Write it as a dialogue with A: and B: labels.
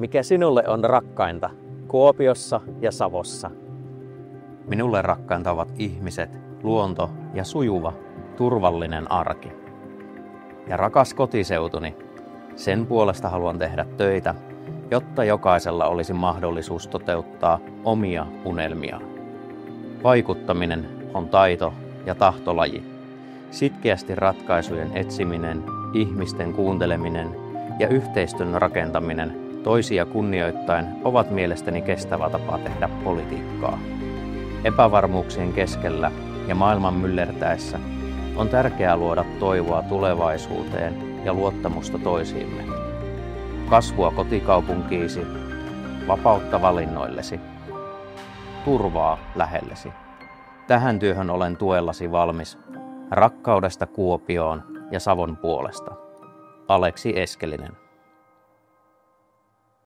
A: Mikä sinulle on rakkainta Kuopiossa ja Savossa?
B: Minulle rakkainta ovat ihmiset, luonto ja sujuva, turvallinen arki. Ja rakas kotiseutuni, sen puolesta haluan tehdä töitä, jotta jokaisella olisi mahdollisuus toteuttaa omia unelmiaan. Vaikuttaminen on taito ja tahtolaji. Sitkeästi ratkaisujen etsiminen, ihmisten kuunteleminen ja yhteistyön rakentaminen toisia kunnioittaen ovat mielestäni kestävä tapa tehdä politiikkaa. Epävarmuuksien keskellä ja maailman myllertäessä on tärkeää luoda toivoa tulevaisuuteen ja luottamusta toisiimme. Kasvua kotikaupunkiisi, vapautta valinnoillesi, turvaa lähellesi. Tähän työhön olen tuellasi valmis, rakkaudesta Kuopioon ja Savon puolesta. Aleksi Eskelinen.